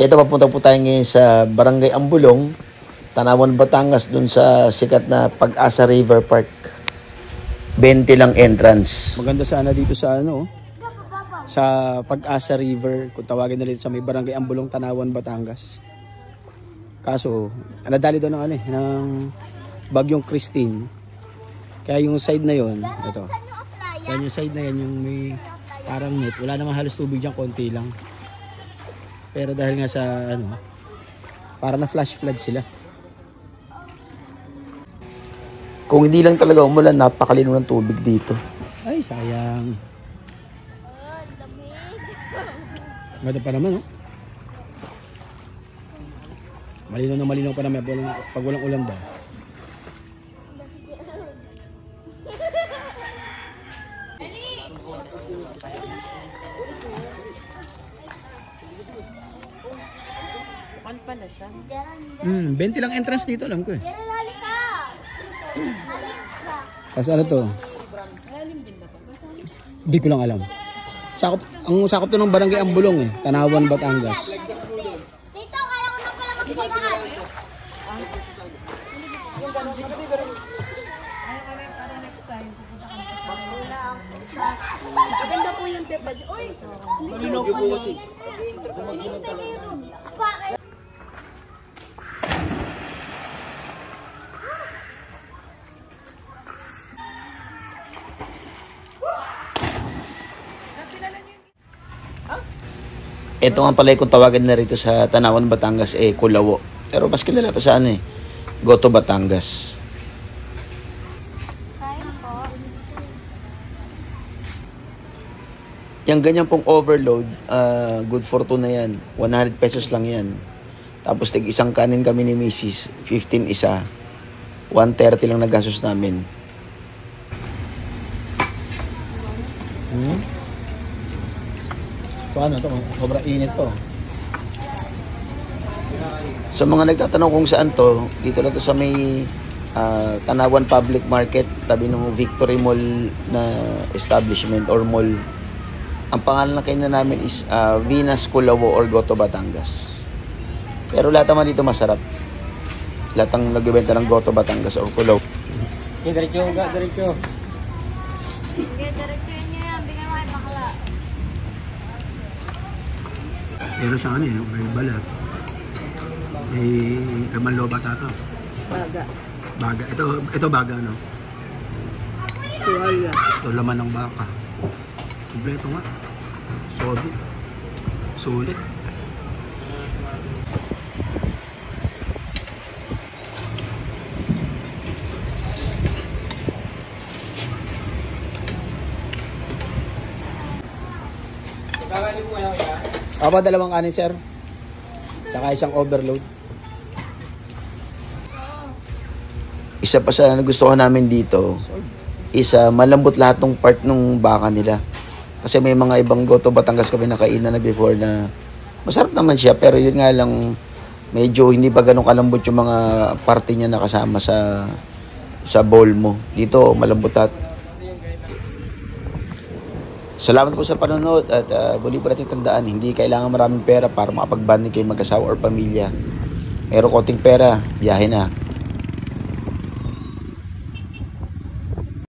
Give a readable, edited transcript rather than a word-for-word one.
Ito, papunta po tayo ngayon sa Barangay Ambulong, Tanawan, Batangas, dun sa sikat na Pag-asa River Park. 20 lang entrance. Maganda sana dito sa sa Pag-asa River, kung tawagin na rin sa may Barangay Ambulong, Tanawan, Batangas. Kaso, nadali daw ng bagyong Christine. Kaya yung side na yon, ito. Yan yung side na yan, yung may parang net. Wala naman halos tubig dyan, konti lang. Pero dahil nga sa para na flash flood sila. Kung hindi lang talaga umulan, napakalino ng tubig dito. Ay, sayang. Ganda pa naman, Malinaw pa naman pag walang ulan daw. Pala siya. 20 lang entrance dito, alam ko eh. Kasi ano to? Hindi ko lang alam. Ang sakop to ng Barangay Ambulong Tanawan, Batangas. Dito, kaya ko na pala magpagahan. Maganda po yung tepa. Uy! Malinaw po kasi. Bakit? Ito nga pala kung tawagan na rito sa Tanawan, Batangas, Kulawo. Pero mas kilala ito sa Goto, Batangas. Kaya po. Yung ganyan pong overload, good for 2 na yan. 100 pesos lang yan. Tapos isang kanin kami ni Mrs. 15 isa. 130 lang nagastos namin. Paano to? Sobrang init to. Sa mga nagtatanong kung saan to, dito na to sa may Tanawan Public Market, tabi ng Victory Mall na establishment or mall. Ang pangalan ng kainan namin is Venus, Kulawo or Goto, Batangas. Pero lahat naman dito masarap. Lahat ang nagbebenta ng Goto, Batangas or Kulawo. Diretso. Sige, diretsuhin nyo yan. Bigyan mo kay bakla. Pero sa may balat. Kaman loba tato. Baga. Ito baga, Tuwalya. Ito laman ng baka. Kompleto nga. Sulit. Apa, dalawang kanin, sir? Tsaka isang overload. Isa pa sa nagustuhan namin dito is malambot lahat ng part ng baka nila. Kasi may mga ibang Goto, Batangas kami nakainan na before na masarap naman siya, pero yun nga lang medyo hindi pa ganun kalambot yung mga parte niya na kasama sa bowl mo. Dito malambot at salamat po sa panonood at muli po natin tandaan, hindi kailangan maraming pera para makapag-bonding kayo mag-asawa or pamilya. Meron konting pera, biyahe na.